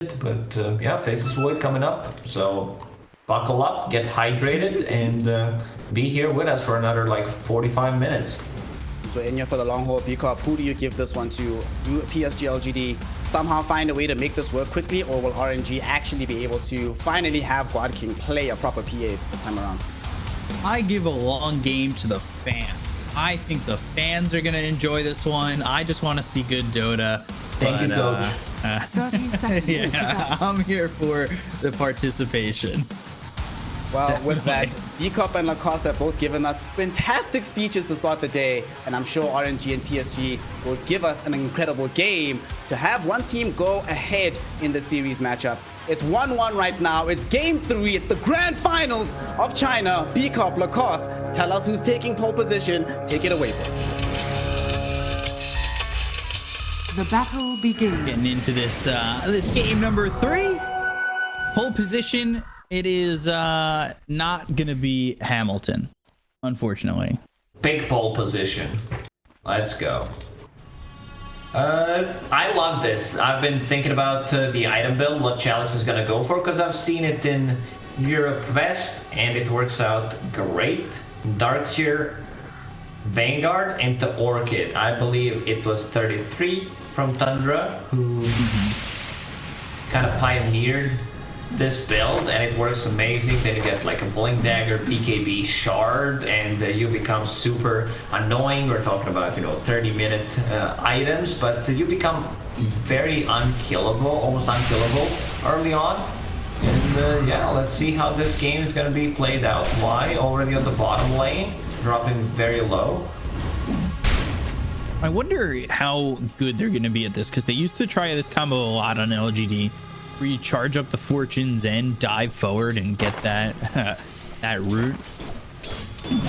But yeah, Faceless Void coming up, so buckle up, get hydrated, and be here with us for another like 45 minutes. So in here for the long haul, B-Corp, who do you give this one to? Do PSG.LGD somehow find a way to make this work quickly, or will RNG actually be able to finally have God King play a proper PA this time around? I give a long game to the fans. I think the fans are going to enjoy this one. I just want to see good Dota. Thank you, Coach. 30 seconds. Yeah, I'm here for the participation. Well, with that, B-Corp and Lacoste have both given us fantastic speeches to start the day, and I'm sure RNG and PSG will give us an incredible game to have one team go ahead in the series matchup. It's 1-1 right now. It's game 3. It's the grand finals of China. B-Corp, Lacoste, tell us who's taking pole position. Take it away, boys. The battle begins. Getting into this this game number 3. Pole position. It is not gonna be Hamilton, unfortunately. Big pole position. Let's go. I love this. I've been thinking about the item build, what Chalice is gonna go for, because I've seen it in Europe West, and it works out great. Darkseer, Vanguard, and the Orchid. I believe it was 33 from Tundra who kind of pioneered this build, and it works amazing. Then you get like a Blink Dagger, BKB Shard, and you become super annoying. We're talking about, 30-minute items, but you become very unkillable, almost unkillable early on. And yeah, let's see how this game is going to be played out. Why already on the bottom lane, dropping very low. I wonder how good they're going to be at this, because they used to try this combo a lot on LGD, where you charge up the fortunes and dive forward and get that that root.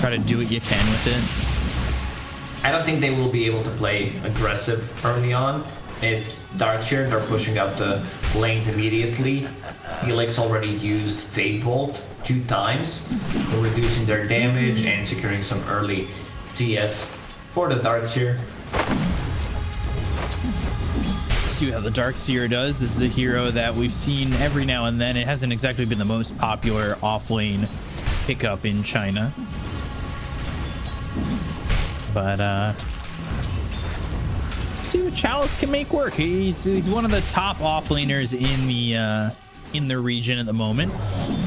Try to do what you can with it. I don't think they will be able to play aggressive early on. It's Darkseer, they're pushing up the lanes immediately. Helix already used Fade Bolt 2 times, reducing their damage and securing some early CS for the Darkseer. See how the Darkseer does. This is a hero that we've seen every now and then. It hasn't exactly been the most popular off-lane pickup in China, but see what Chalice can make work. He's one of the top off-laners in the region at the moment.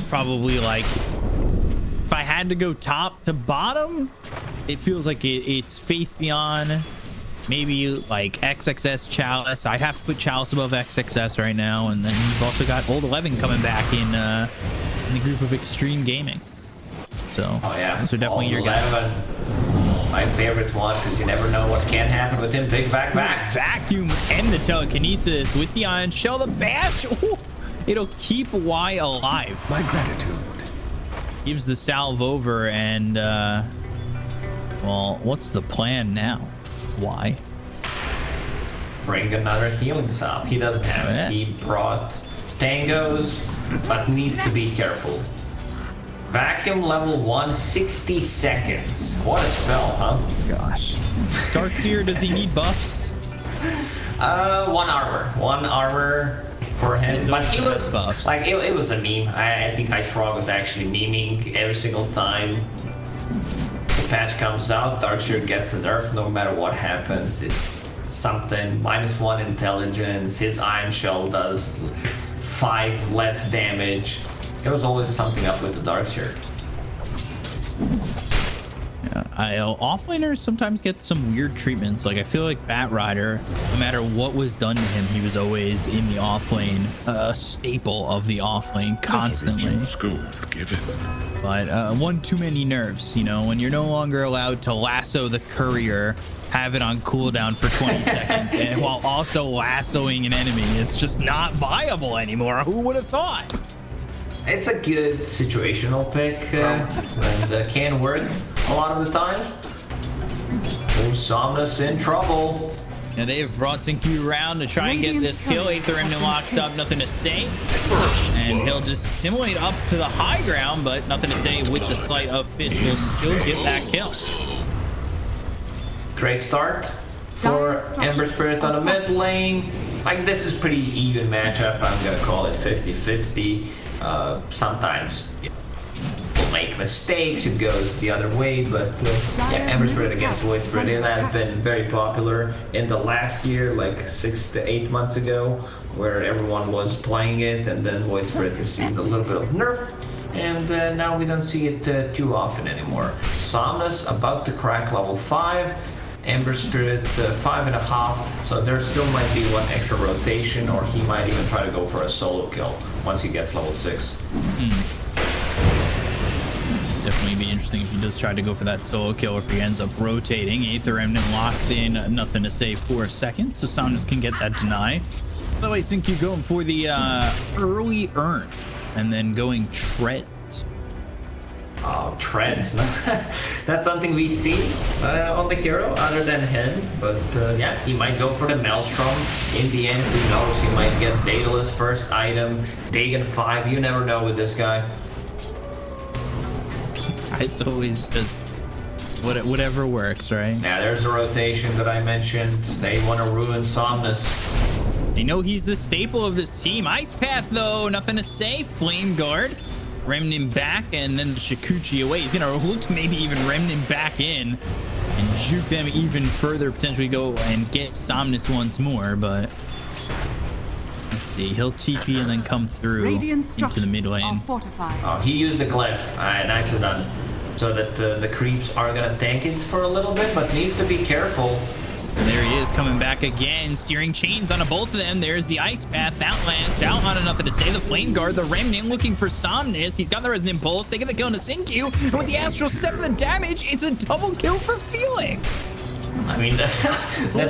Probably, like, if I had to go top to bottom, it feels like it's Faith Beyond. Maybe like XXS Chalice. I'd have to put Chalice above XXS right now. And then you've also got Old 11 coming back in the group of Extreme Gaming. So oh yeah, those are definitely Old your guys. 11, my favorite one, because you never know what can happen with him. Big Vacuum and the telekinesis with the Ion Shell. The bash. Ooh, it'll keep Y alive. My gratitude. Gives the salve over, and well, what's the plan now? Why? Bring another healing salve. He doesn't have it. He brought tangos, but needs to be careful. Vacuum level 1, 60 seconds. What a spell, huh? Gosh. Darkseer, does he need buffs? 1 armor. 1 armor for him. But he was buffs. Like it was a meme. I think Ice Frog was actually memeing every single time the patch comes out. Darkseer gets a nerf no matter what happens. It's something -1 intelligence. His Iron Shell does 5 less damage. There was always something up with the Darkseer. Yeah, offlaners sometimes get some weird treatments. Like, I feel like Batrider, no matter what was done to him, he was always in the offlane, a staple of the offlane constantly. But one too many nerfs, when you're no longer allowed to lasso the courier, have it on cooldown for 20 seconds, and while also lassoing an enemy, it's just not viable anymore. Who would have thought? It's a good situational pick, and can work a lot of the time. Somnus in trouble. And they have brought Syncu around to try and get this kill. Aether Remnant locks up, nothing to say. And he'll just simulate up to the high ground, but nothing to say with the Sleight of Fist. Will still get that kill. Great start. for Ember Spirit on the mid lane. Like, this is pretty even matchup. I'm gonna call it 50-50. Sometimes we'll make mistakes, it goes the other way, but yeah, Ember Spirit against Void Spirit, it has been very popular in the last year, like 6 to 8 months ago, where everyone was playing it, and then Void Spirit received a little bit of nerf, and now we don't see it too often anymore. Somnus about to crack level 5, Ember Spirit 5.5, so there still might be one extra rotation, or he might even try to go for a solo kill once he gets level 6. Definitely be interesting if he does try to go for that solo kill, if he ends up rotating. Aether Remnant locks in, nothing to say, 4 seconds, so Somnus can get that deny. By the way, Sync going for the early Urn, and then going Treads. Oh, Treads. That's something we see on the hero other than him, but yeah, he might go for the Maelstrom. In the end, who knows, he might get Daedalus first item, Dagon 5, you never know with this guy. It's always just whatever works, right? Yeah, there's a rotation that I mentioned. They want to ruin Somnus. They know he's the staple of this team. Ice Path, though, nothing to say. Flame Guard. Remnant back, and then the Shikuchi away. He's gonna look to maybe even Remnant back in and juke them even further, potentially go and get Somnus once more, but let's see. He'll TP and then come through into the mid lane. Oh, he used the glyph. Nicely done. So that the creeps are gonna tank it for a little bit, but needs to be careful. And there he is, coming back again. Searing chains onto both of them. There's the Ice Path. Outlands out on nothing to say. The Flame Guard, the Remnant looking for Somnus. He's got the Resonant Pulse. They get the kill into Syncue. And with the Astral Step of the damage, it's a double kill for Felix. I mean, that's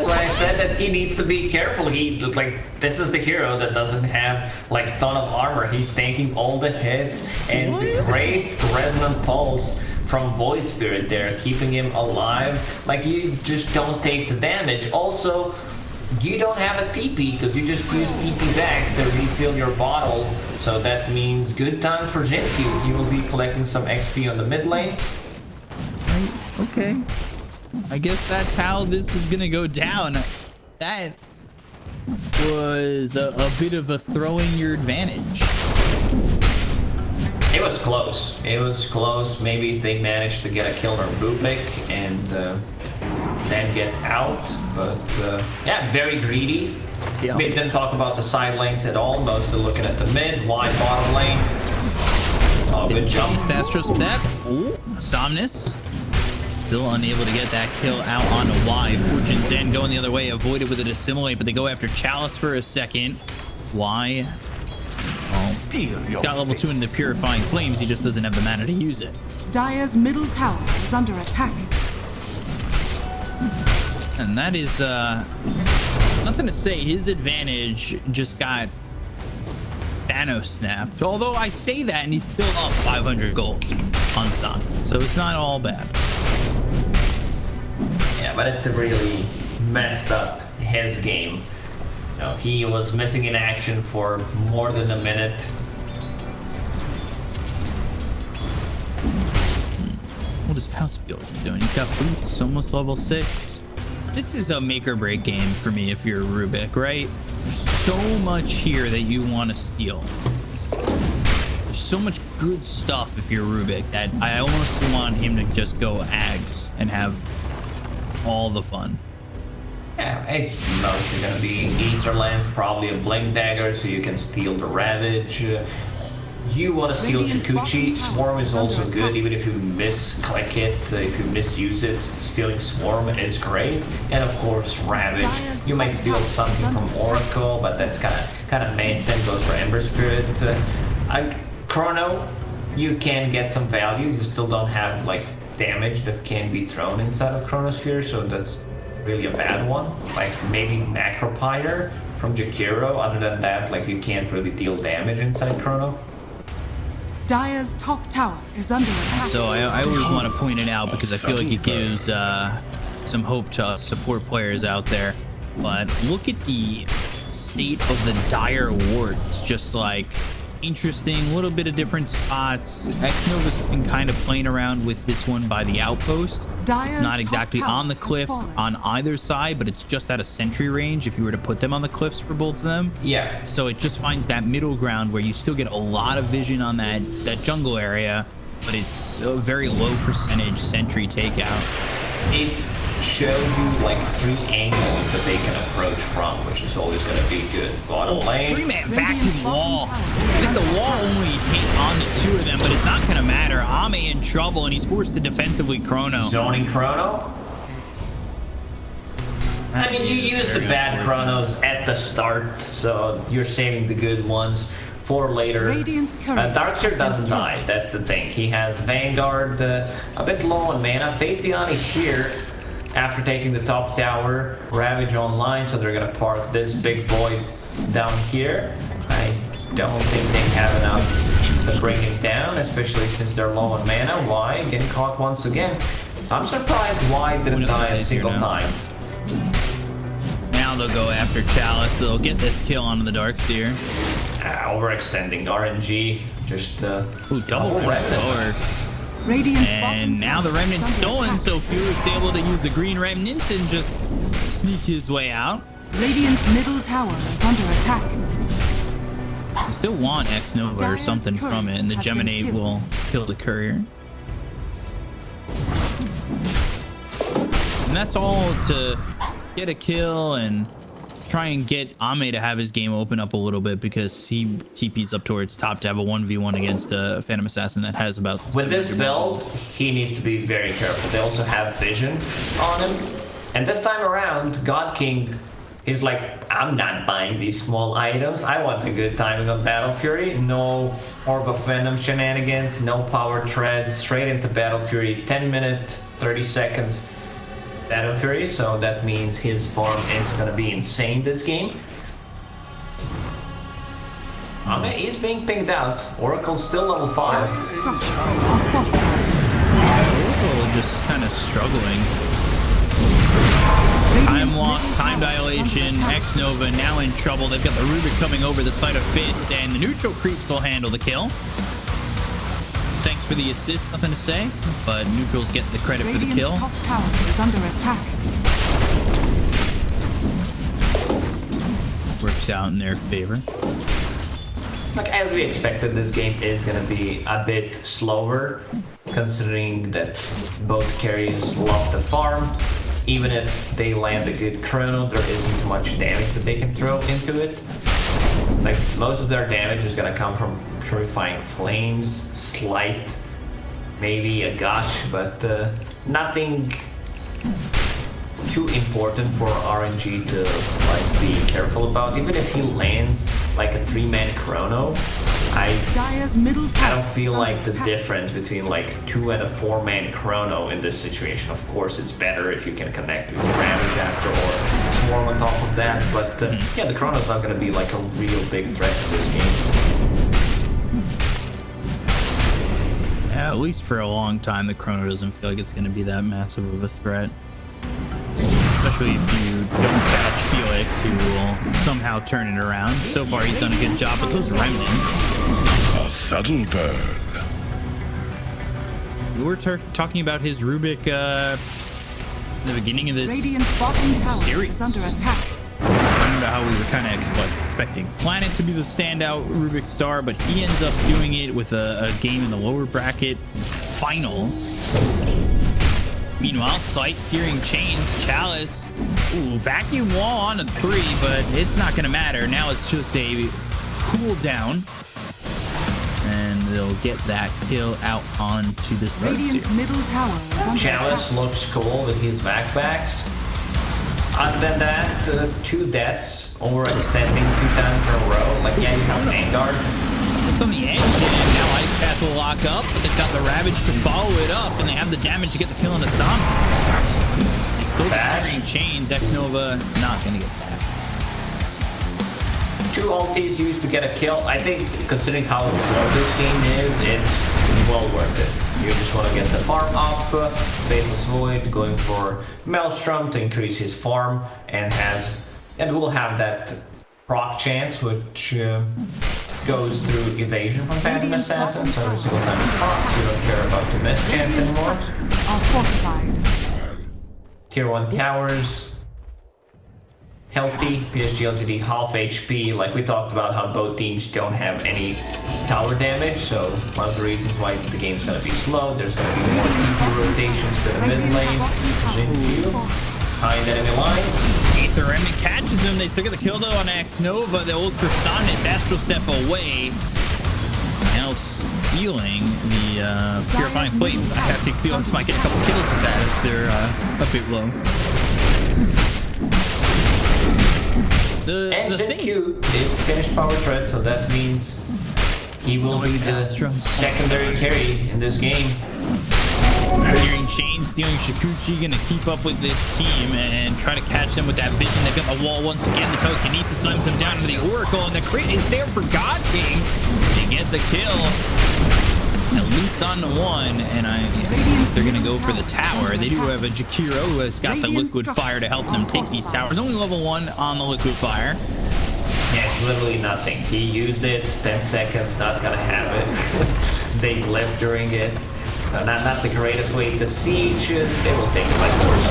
why I said that he needs to be careful. This is the hero that doesn't have, like, ton of armor. He's taking all the hits, and great Resonant Pulse from Void Spirit there, keeping him alive. Like, you just don't take the damage. Also, you don't have a TP, because you just use TP back to refill your bottle. So that means good times for Zincu. He will be collecting some XP on the mid lane. Okay. I guess that's how this is gonna go down. That was a bit of a throwing your advantage. It was close. It was close. Maybe they managed to get a kill on Rubik and then get out. But yeah, very greedy. Yeah. We didn't talk about the side lanes at all. Mostly looking at the mid, wide bottom lane. Oh, good jump. Astro Step. Ooh, Somnus. Still unable to get that kill out on a Y. Fortune Zen going the other way, avoided with a Dissimulate, but they go after Chalice for a second. Y. Oh, he's got level 2 in the Purifying Flames, he just doesn't have the mana to use it. Dire's middle tower is under attack. And that is nothing to say. His advantage just got Thanos snapped. Although I say that and he's still up 500 gold on Sun. So it's not all bad. Yeah, but it really messed up his game. You know, he was missing in action for more than a minute. What is Housefield doing? He's got boots, almost level 6. This is a make or break game for me if you're a Rubik, right? There's so much here that you want to steal. There's so much good stuff if you're Rubik that I almost want him to just go Ags and have all the fun. Yeah, it's mostly gonna be Etherlands, probably a Blink Dagger so you can steal the Ravage. You want to steal Shikuchi. Swarm is also good, even if you misclick it, if you misuse it. Stealing Swarm is great. And of course, Ravage. You might steal something from Oracle, but that's kind of main. Same goes for Ember Spirit. Chrono, you can get some value. You still don't have like damage that can be thrown inside of Chronosphere, so that's really a bad one. Like maybe Macropyre from Jakiro. Other than that, like you can't really deal damage inside Chrono. Dire's top tower is under attack. So I always want to point it out because I feel like it gives some hope to us support players out there. But look at the state of the Dire wards, just like interesting, a little bit of different spots. X-Nova's been kind of playing around with this one by the outpost. It's not exactly on the cliff on either side, but it's just at a sentry range if you were to put them on the cliffs for both of them. Yeah. So it just finds that middle ground where you still get a lot of vision on that jungle area, but it's a very low percentage sentry takeout. It shows you like 3 angles that they can approach from, which is always going to be good. Bottom lane. 3-man vacuum wall. I think the wall only hit on the 2 of them, but it's not going to matter. Ame in trouble, and he's forced to defensively chrono. Zoning chrono? I mean, you use the bad chronos at the start, so you're saving the good ones for later. Darkseer doesn't die, that's the thing. He has Vanguard, a bit low on mana. Fabian is here after taking the top tower. Ravage online, so they're gonna park this big boy down here. I don't think they have enough to bring him down, especially since they're low on mana. Why? Getting caught once again. I'm surprised why didn't die a single time. Now they'll go after Chalice. They'll get this kill onto the Darkseer. Overextending RNG, just double remnant. And now the remnant's stolen, so Felix able to use the green remnants and just sneak his way out. Radiant's middle tower is under attack. I still want X-Nova or something from it, and the Geminate will kill the courier. And that's all to get a kill and try and get Ame to have his game open up a little bit, because he TP's up towards top to have a 1v1 against a Phantom Assassin that has about... With this build, he needs to be very careful. They also have vision on him. And this time around, God King is like, I'm not buying these small items. I want a good timing on Battle Fury. No Orb of Venom shenanigans, no power treads, straight into Battle Fury. 10 minutes, 30 seconds. Battle Fury, so that means his farm is going to be insane this game. Ame is being pinged out. Oracle's still level 5. Structures are fortified. Oracle just kind of struggling. Time lock, time dilation, X-Nova now in trouble. They've got the Rubik coming over the side of Fist, and the neutral creeps will handle the kill. Thanks for the assist, nothing to say, but neutrals get the credit for the kill. Top tower is under attack. Works out in their favor. Like, as we expected, this game is going to be a bit slower, considering that both carries love the farm. Even if they land a good chrono, there isn't much damage that they can throw into it. Like, most of their damage is going to come from Purifying Flames, Slight, maybe a Gush, but nothing too important for RNG to like be careful about. Even if he lands like a 3-man chrono, I don't feel like the difference between like 2 and a 4-man chrono in this situation. Of course, it's better if you can connect with Ravage after or Swarm on top of that, but yeah, the chrono's not going to be like a real big threat to this game. Yeah, at least for a long time, the chrono doesn't feel like it's going to be that massive of a threat. Especially if you don't catch Felix, who will somehow turn it around. So far, he's done a good job with those remnants. A subtle burn. We were talking about his Rubik in the beginning of this Radiant's bottom tower series. is under attack. I remember how we were kind of expecting Planet to be the standout Rubik star, but he ends up doing it with a game in the lower bracket finals. Meanwhile, Sight, Searing Chains, Chalice, Vacuum Wall on a 3, but it's not going to matter. Now it's just a cooldown, and they'll get that kill out onto this Radiant's middle tower is under Chalice attack. looks cool with his backpacks. Other than that, 2 deaths, overextending 2 times in a row. Like, yeah, you have Vanguard. Look on the edge, and now Ice Path will lock up, but they've got the Ravage to follow it up, and they have the damage to get the kill on the Stomp. They still got Searing Chains. X-Nova not going to get that. 2 ultis used to get a kill. I think, considering how slow this game is, it's well worth it. You just want to get the farm up, Faceless Void, going for Maelstrom to increase his farm, and will have that proc chance, which goes through evasion from Phantom Assassin, so every single time it pops, you don't care about the miss chance Radiant anymore. structures are fortified. Tier 1 towers. Healthy, PSG.LGD half HP, like we talked about how both teams don't have any tower damage, so one of the reasons why the game's gonna be slow, there's gonna be more TP rotations to the mid lane, Jinju, behind enemy lines. Aether Remnant catches him. They still get the kill though on X Nova. They'll look for Sonus, Astral Step away. Now stealing the Purifying Flame. I think Felix might get a couple kills with that if they're a bit low. And Jinju did finish Power Thread, so that means he will be the secondary carry in this game. Steering Chain, stealing Shikuchi, gonna keep up with this team and try to catch them with that vision. They've got the wall once again. The telekinesis slams them down to the Oracle, and the crit is there for God King. They get the kill, at least on the one, and I think they're gonna go for the tower. They do have a Jakiro who has got the liquid fire to help them take these towers. Only level 1 on the liquid fire. Yeah, it's literally nothing. He used it, 10 seconds, not gonna have it. They lived during it. Not the greatest way to siege. They will take it by force.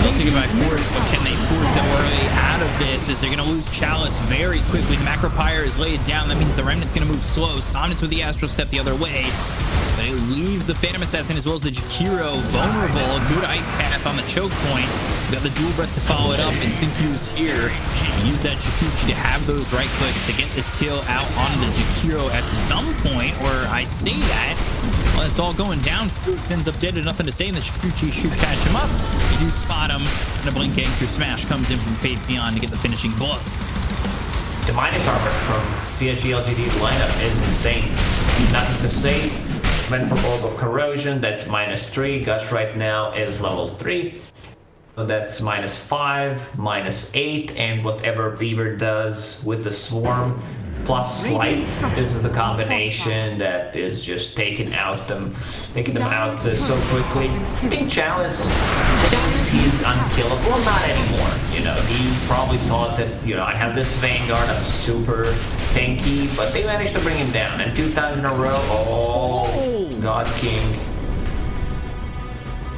They'll take it by force, but can they force their way out of this? As they're going to lose Chalice very quickly. Macropyre is laid down. That means the Remnant's going to move slow. Sonus with the Astral Step the other way. They leave the Phantom Assassin as well as the Jakiro vulnerable. A good ice path on the choke point. Got the dual breath to follow it up, and Sinkyu's here. Use that Shikuchi to have those right clicks to get this kill out on the Jakiro at some point, or I say that. Well, it's all going down. Felix ends up dead with nothing to say, and the Shikuchi should catch him up. You do spot him, and a Blink Anchor Smash comes in from Fade Beyond to get the finishing blow. The minus armor from PSG.LGD's lineup is insane. Nothing to say. Went for Orb of Corrosion, that's -3. Gush right now is level 3. So that's -5, -8, and whatever Weaver does with the Swarm plus Slight. This is the combination that is just taking them out so quickly. I think Chalice thinks he's unkillable. Well, not anymore. You know, he probably thought that, you know, I have this Vanguard, I'm super tanky, but they managed to bring him down. And 2 times in a row, oh, God King.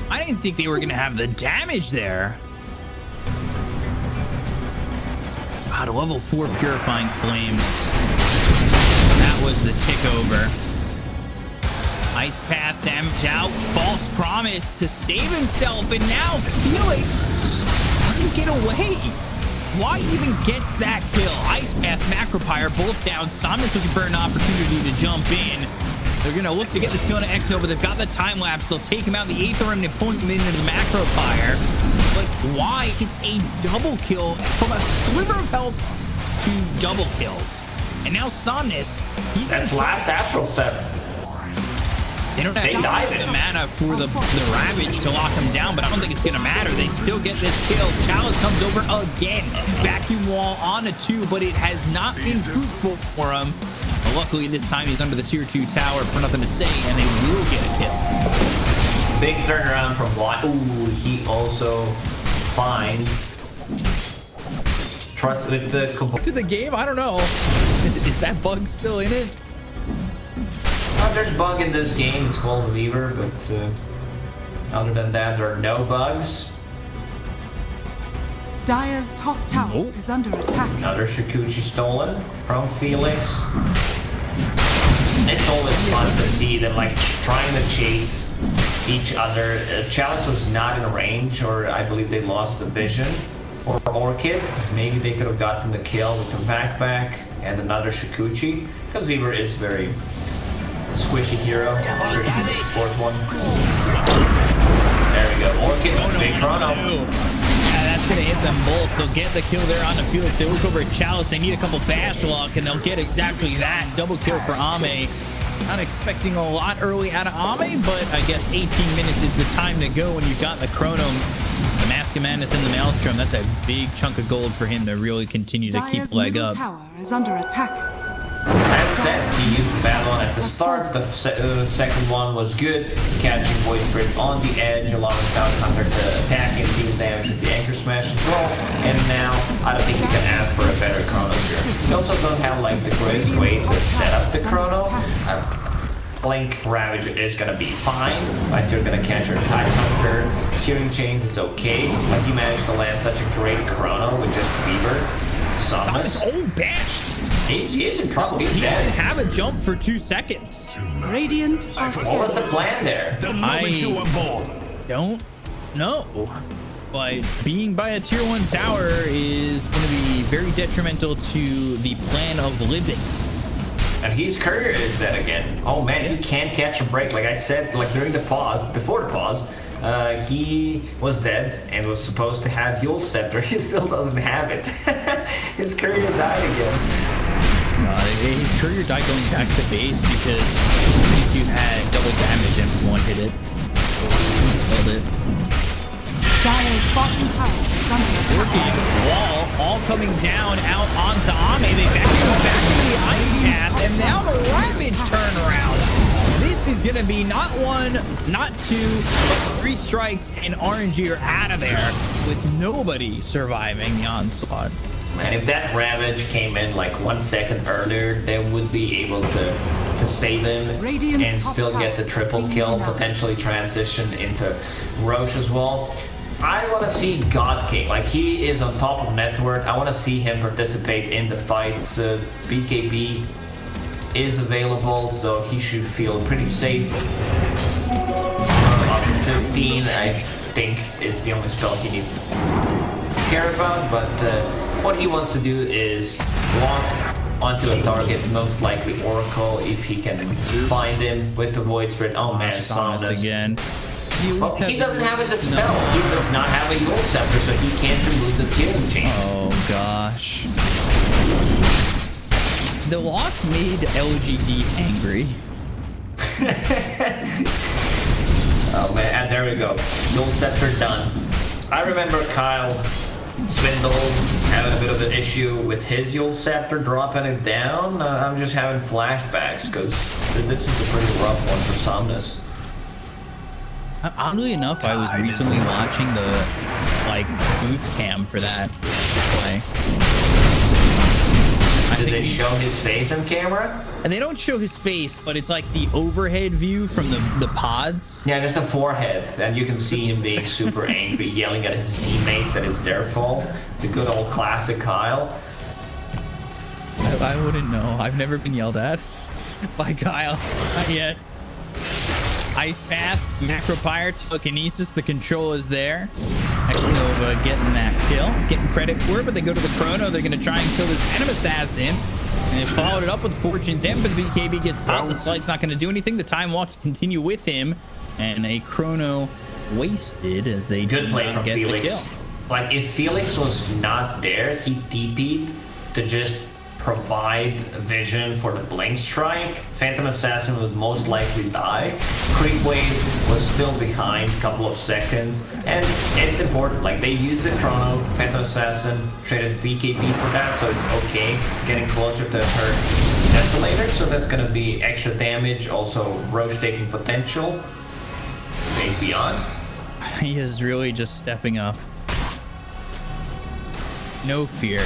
I didn't think they were going to have the damage there. God, level 4 Purifying Flames. That was the tick over. Ice Path damage out. False Promise to save himself. And now Felix doesn't get away. Why even gets that kill? Ice Path, Macropyre, both down. Sonus looking for an opportunity to jump in. They're going to look to get this kill to X Nova. They've got the time lapse. They'll take him out. The Aether Remnant pulling him into the Macropyre. But why? It's a double kill from a sliver of health to double kills. And now Sonus, he's That's last Astral Step. They don't have the mana for the Ravage to lock him down, but I don't think it's going to matter. They still get this kill. Chalice comes over again. Vacuum wall on a 2, but it has not been fruitful for him. But luckily, this time he's under the tier 2 tower for nothing to say, and they will get a kill. Big turnaround from Watt. Ooh, he also finds trust with the to the game. I don't know. Is that bug still in it? There's a bug in this game. It's called Weaver, but other than that, there are no bugs. Dire's top tower is under attack. Another Shikuchi stolen from Felix. It's always fun to see them like trying to chase each other. Chalice was not in range, or I believe they lost the vision. Or Orchid, maybe they could have gotten the kill with the backpack and another Shikuchi, because Weaver is very squishy hero. I'm sure he can support one. There we go. Orchid, big chrono. That's going to hit them both. They'll get the kill there on the field. They look over at Chalice. They need a couple bash luck, and they'll get exactly that. Double kill for Ame. Not expecting a lot early out of Ame, but I guess 18 minutes is the time to go when you've got the Chrono, the Mask of Madness, and the Maelstrom. That's a big chunk of gold for him to really continue to keep leg up. Tower is under attack. That said, he used the bad one at the start. The second one was good, catching Void Spirit on the edge, allowing Scout Hunter to attack and deal damage with the Anchor Smash as well. And now, I don't think you can ask for a better Chrono here. You also don't have like the greatest way to Chrono, Blink Ravage is gonna be fine. Like you're gonna catch your Tide Hunter, Searing Chains, it's okay. Like you managed to land such a great Chrono with just Weaver. Somnus, oh, bashed. He is in trouble. He's He dead. didn't have a jump for 2 seconds. Radiant are What was the plan there? I don't know. But being by a tier 1 tower is going to be very detrimental to the plan of living. And his courier is dead again. Oh man, he can't catch a break. Like I said, like during the pause, before the pause, he was dead and was supposed to have Yule Scepter. He still doesn't have it. His courier died again. His courier died going back to base because you had double damage and one hit it. Killed it. Dire's bottom tower is under attack. Working wall, all coming down out onto Ame. They back to the Ice Path, and now the Ravage turnaround. This is gonna be not 1, not 2, but 3 strikes, and RNG are out of there with nobody surviving the onslaught. And if that Ravage came in like 1 second earlier, they would be able to save him Radiant's and top still tower get the has triple been kill, denied. potentially transition into Roche as well. I want to see God King, like he is on top of network. I want to see him participate in the fights. BKB is available, so he should feel pretty safe. Up to 15, I think it's the only spell he needs to care about, but what he wants to do is walk onto a target, most likely Oracle, if he can find him with the Void Spirit. Oh man, Somnus again. Well, he doesn't have a dispel. No. He does not have a Yule Scepter, so he can't remove the Searing Chains. Oh gosh. The loss made LGD angry. Oh man, and there we go. Yule Scepter done. I remember Kyle Swindles having a bit of an issue with his Yule Scepter, dropping it down. I'm just having flashbacks because this is a pretty rough one for Somnus. Oddly enough, I was recently watching the booth cam for that play. Did they show his face on camera? And they don't show his face, but it's like the overhead view from the pods. Yeah, just the forehead, and you can see him being super angry, yelling at his teammates that it's their fault. The good old classic Kyle. I wouldn't know. I've never been yelled at by Kyle. Not yet. Ice Path, Macro Pyre, Telekinesis, the control is there. X-Nova getting that kill, getting credit for it, but they go to the Chrono. They're going to try and kill this Venom Assassin. And they followed it up with Fortune's M, but the BKB gets out. The Slight's not going to do anything. The Time Walk to continue with him. And a Chrono wasted as they Good play from get Felix. the kill. Like, if Felix was not there, he TP'd to just provide vision for the Blink Strike. Phantom Assassin would most likely die. Creep Wave was still behind a couple of seconds, and it's important. Like, they used the Chrono, Phantom Assassin traded BKB for that, so it's okay. Getting closer to her Desolator, so that's gonna be extra damage. Also, Roche taking potential. Fade Beyond. He is really just stepping up. No fear.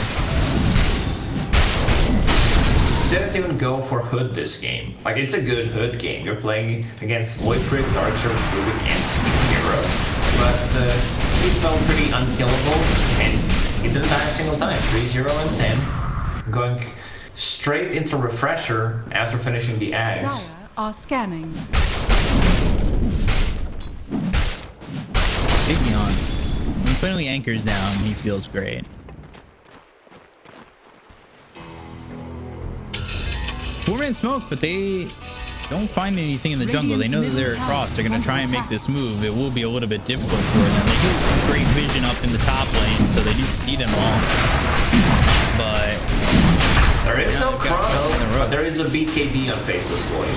Didn't even go for Hood this game. Like, it's a good Hood game. You're playing against Void Prick, Darkshire, Rubik, and Hero. But he felt pretty unkillable, and he didn't die a single time. 3-0 and 10. Going straight into Refresher after finishing the Ags. Dire are scanning. Big yawn. When finally anchors down, he feels great. 4-man smoke, but they don't find anything in the jungle. They know that they're across. They're going to try and make this move. It will be a little bit difficult for them. They do great vision up in the top lane, so they do see them all. But there is no Chrono, but there is a BKB on Faceless Void.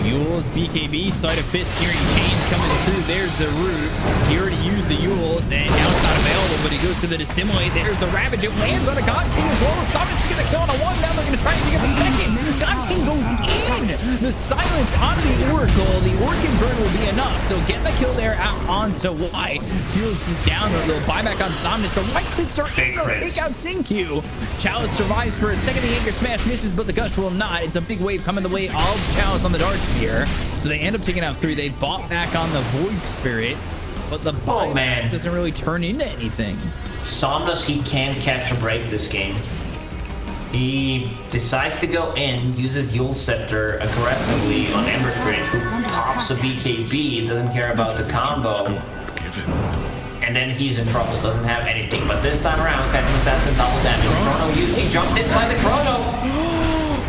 Yules, BKB, Sleight of Fist, Searing Chains coming through. There's the root. He already used the Yules, and now it's not available, but he goes to the Dissimulate. There's the Ravage. It lands on a God King as well. Somnus to get the kill on a one. Now they're going to try and get the second. God King goes in. The silence on the Oracle. The Orchid Burn will be enough. They'll get the kill there out onto Y. Felix is down. They'll buyback on Somnus. The right clicks are in. They'll take out Sinkyu. Chalice survives for a second. The Anchor Smash misses, but the Gush will not. It's a big wave coming the way of Chalice on the Dark Seer. So they end up taking out 3. They bought back on the Void Spirit, but the buyback doesn't really turn into anything. Somnus, he can catch a break this game. He decides to go in, uses Yule Scepter aggressively on Ember Spirit, who pops a BKB, doesn't care about the combo. And then he's in trouble, doesn't have anything. But this time around, Phantom Assassin double damage. Chrono he jumped inside the Chrono.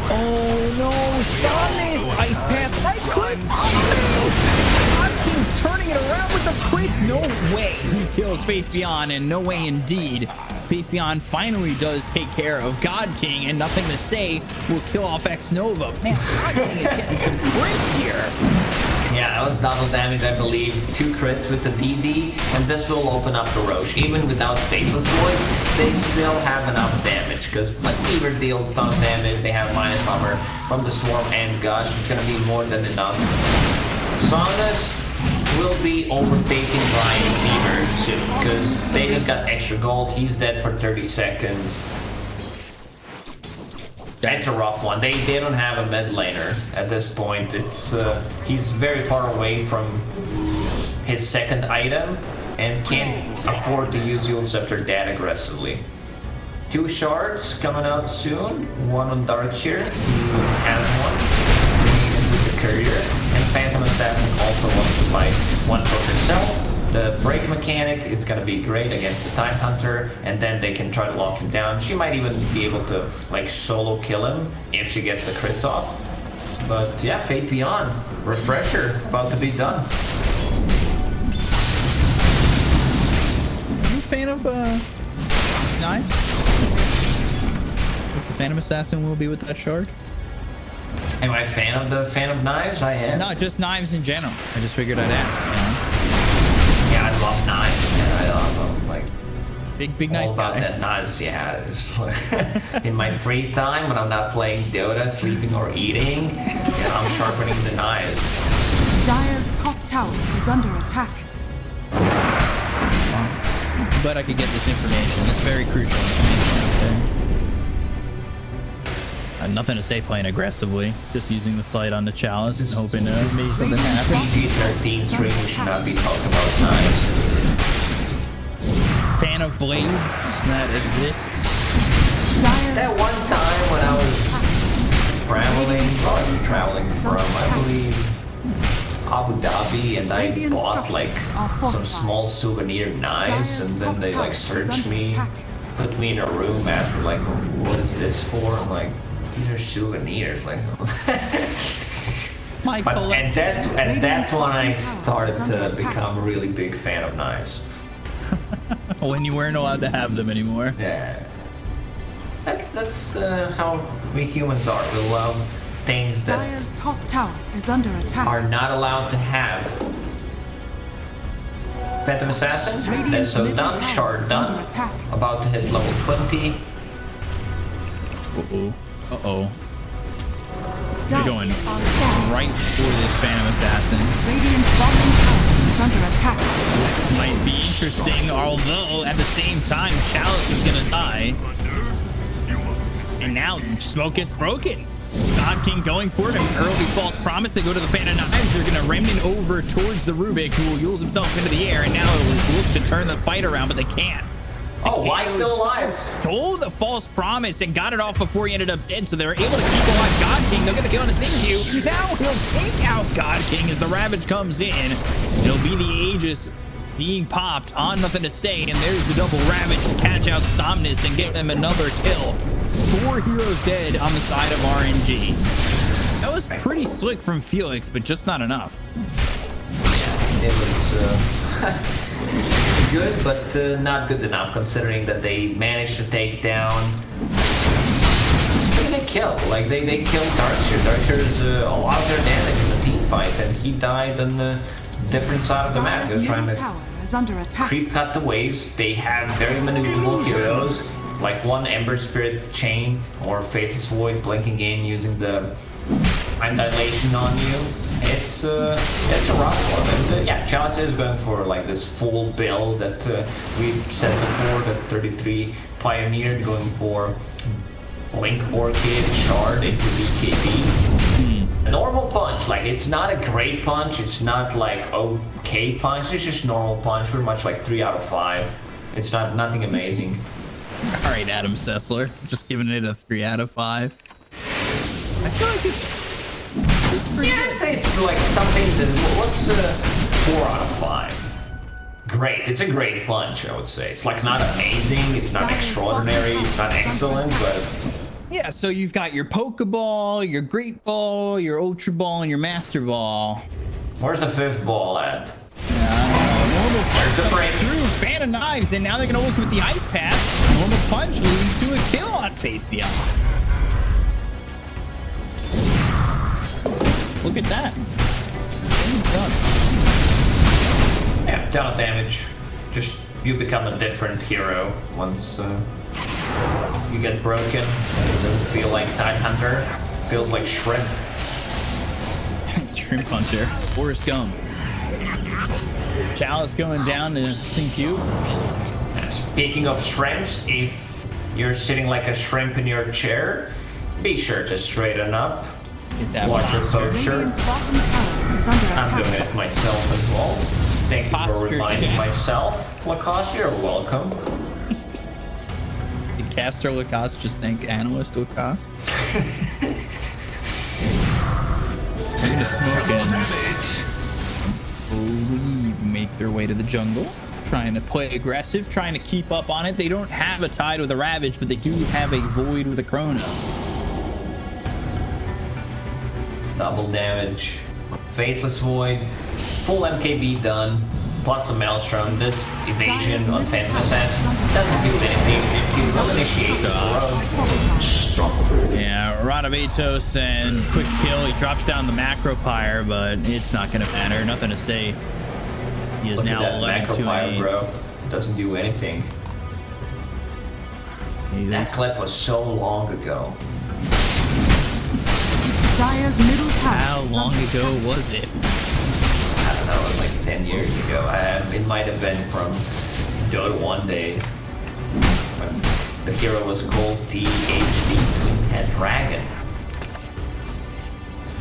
Oh no, Somnus! Ice Path, right click! Somnus! Turning it around with the crits. No way he kills Faith Beyond, and no way indeed. Faith Beyond finally does take care of God King, and Nothing to Say will kill off X Nova. Man, God King is getting some crits here. Yeah, that was double damage, I believe. 2 crits with the DD, and this will open up the Roche. Even without Faceless Void, they still have enough damage, because like Weaver deals ton of damage, they have minus armor from the Swarm and Gush. It's gonna be more than enough. Somnus will be overtaking Brian Weaver soon, because they just got extra gold. He's dead for 30 seconds. That's a rough one. They don't have a mid laner at this point. It's he's very far away from his second item and can't afford to use Yule Scepter that aggressively. 2 shards coming out soon. 1 on Darkseer, who has one with the courier, and Phantom Assassin also wants to buy 1 for herself. The break mechanic is going to be great against the Time Hunter, and then they can try to lock him down. She might even be able to like solo kill him if she gets the crits off. But yeah, Fate Beyond, refresher, about to be done. Are you a fan of Knife? The Phantom Assassin will be with that shard? Am I a fan of knives? I am. No, just knives in general. I just figured I'd ask. You know? Yeah, I love knives. Yeah, I love them. Like big knife all about guy. that knives. Yeah, it's like, in my free time when I'm not playing Dota, sleeping or eating, yeah, I'm sharpening the knives. Dire's top tower is under attack. But I could get this information. It's very crucial information. Nothing to Say playing aggressively, just using the slide on the Chalice and hoping to make something happen. PG-13 stream, we should not be talking about knives. Fan of blades that exists. That one time when I was traveling from, I believe, Abu Dhabi, and I bought like some small souvenir knives, and then they like searched me, put me in a room, asked me like, what is this for? I'm like, these are souvenirs, like. And that's when I started to become a really big fan of knives. When you weren't allowed to have them anymore. Yeah. That's how we humans are. We love things that Dire's top tower is under attack. are not allowed to have. Phantom Assassin, that's so done. Shard done. About to hit level 20. Uh-oh. Uh-oh. You're going right for this Phantom Assassin. Radiant's bottom tower is under attack. This might be interesting, although at the same time, Chalice is gonna die. And now smoke gets broken. God King going for it, an early false promise. They go to the Phantom Knives. They're gonna remnant over towards the Rubik, who will use himself into the air, and now it will look to turn the fight around, but they can't. Oh, why still alive? Stole the false promise and got it off before he ended up dead, so they were able to keep alive God King. They'll get the kill on the Sinkyu. Now he'll take out God King as the Ravage comes in. It'll be the Aegis being popped on Nothing to Say, and there's the double Ravage to catch out Somnus and get them another kill. 4 heroes dead on the side of RNG. That was pretty slick from Felix, but just not enough. It was good, but not good enough, considering that they managed to take down. They killed, like they killed Darkseer. Darkseer's a lot of their damage in the team fight, and he died on the different side of the map. They're trying to creep cut the waves. They have very maneuverable heroes, like one Ember Spirit chain or Faceless Void blinking in using the I'm dilation on you. It's a rough one. And yeah, Chalice is going for like this full build that we said before, that 33 Pioneer going for Blink Orchid, Shard into BKB. A normal punch, like it's not a great punch, it's not like okay punch, it's just normal punch, pretty much like 3 out of 5. It's not nothing amazing. All right, Adam Sessler, just giving it a 3 out of 5. I feel like it's pretty Yeah, I'd say it's like something that, what's 4 out of 5? Great, it's a great punch, I would say. It's like not amazing, it's not extraordinary, it's not excellent, but... Yeah, so you've got your Pokeball, your Great Ball, your Ultra Ball, and your Master Ball. Where's the 5th ball at? Normal There's the break. through Fan of Knives, and now they're going to look with the Ice Path. Normal Punch leading to a kill on Face Beyond. Look at that. Yeah, ton of damage. Just, you become a different hero once you get broken. It doesn't feel like Tidehunter. It feels like Shrimp. Shrimp Hunter or Scum. Chalice going down to sink you. Speaking of shrimps, if you're sitting like a shrimp in your chair, be sure to straighten up. Get that Watch your posture. posture. Radiant's bottom tower is under I'm attack. doing it myself as well. Thank you for Posture reminding check. myself. Lacoste, you're welcome. Did Caster Lacoste just thank Analyst Lacoste? They're gonna smoke and leave, make their way to the jungle. Trying to play aggressive, trying to keep up on it. They don't have a Tide with a Ravage, but they do have a Void with a Chrono. Double damage. Faceless Void. Full MKB done. Plus a Maelstrom. This evasion on Phantom Assassin doesn't do anything. You will initiate the road. Yeah, Radabatos and quick kill. He drops down the Macro Pyre, but it's not going to matter. Nothing to say. He is Look now at that 11 macro to pyre, 8. bro. Doesn't do anything. That clip was so long ago. Dire's middle tower. How is long under ago attack. was it? I don't know, it was like 10 years ago. It might have been from Dota 1 days. When the hero was called DHD Twin Head Dragon.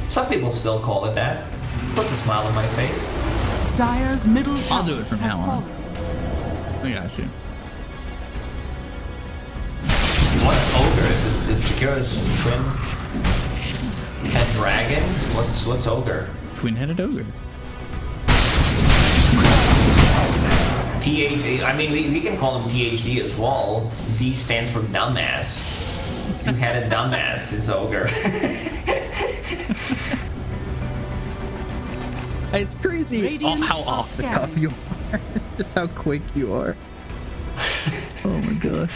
Some people still call it that. Puts a smile on my face. Dire's middle tower I'll do it from has now on. fallen. I got you. What ogre is it? The Shakira's twin head dragon? What's ogre? Twin-headed ogre. I mean, we can call him THD as well. D stands for dumbass. Two-headed dumbass is ogre. It's crazy Radiant how are off the cuff scanning. you are. Just how quick you are. Oh my gosh.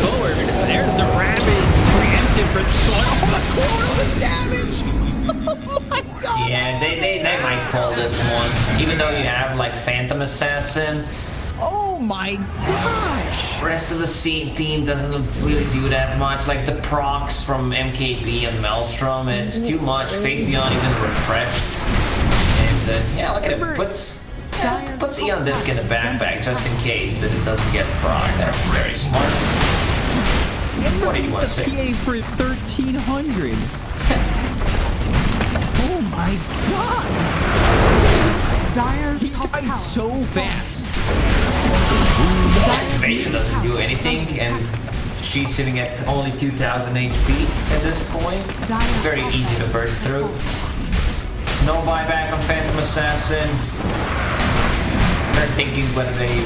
Forward. There's the Rabid preemptive for the damage. Oh my god. Yeah, they might call this one. Even though you have like Phantom Assassin, Oh my gosh. rest of the team doesn't really do that much. Like the procs from MKB and Maelstrom, it's too much. Fate Beyond even refreshed. And yeah, look at it. Puts Eon Disc in the backpack just in case that it doesn't get proc. That's very smart. What do you want to say? PA for 1300. Oh my god. Dire's He top died tower so has fallen. fast. Activation doesn't do anything, and she's sitting at only 2000 HP at this point. Very easy to burst through. No buyback on Phantom Assassin. They're thinking whether they...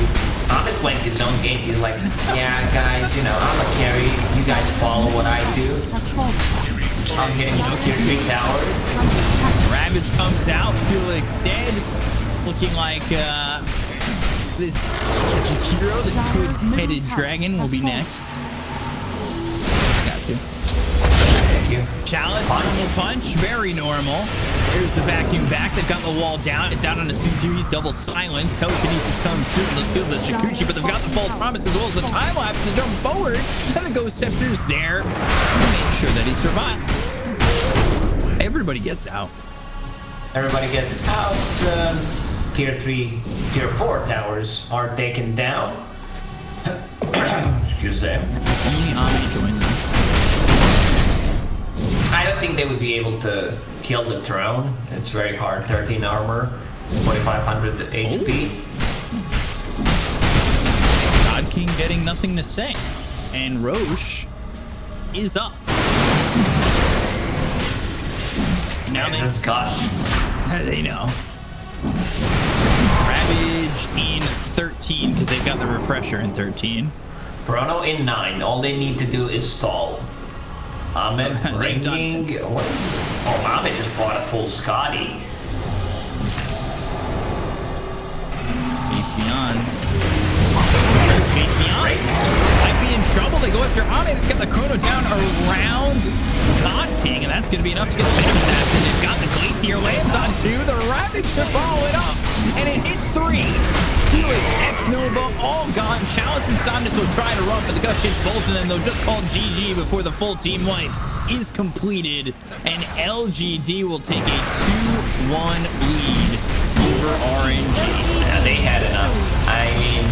Thomas playing his own game. He's like, yeah, guys, you know, I'm a carry. You guys follow what I do. Has fallen. I'm hitting tier 3 towers. Ravage comes out, Felix dead. Looking like this Jakiro, this twin-headed dragon, will be next. Got you. Thank you. Chalice, normal punch, very normal. There's the vacuum back. They've got the wall down. It's out on a series. Double silence. Telekinesis comes through. Let's feel the Shikuchi, but they've got the false promise as well as the time lapse to jump forward. And the Ghost Scepter's there to make sure that he survives. Everybody gets out. Everybody gets out. Tier 3, Tier 4 towers are taken down. Excuse them. I don't think they would be able to kill the throne. It's very hard. 13 armor, 4500 HP. God King getting nothing to say. And Roche is up. Now they know. Ravage in 13 because they've got the refresher in 13. Chrono in 9. All they need to do is stall. Ahmed bringing. Oh, Ahmed just bought a full Scotty. Patreon might be in trouble. They go after Ahmed. They've got the Chrono down around God King, and that's going to be enough to get the Famous Assassin. They've got the Gleep here. Lands on 2. The Ravage to follow it up, and it hits 3. Felix, X-Nova, all gone. Chalice and Somnus will try to run, but the Gust hits both of them. They'll just call GG before the full team wipe is completed, and LGD will take a 2-1 lead over RNG. Yeah, they had enough. I mean,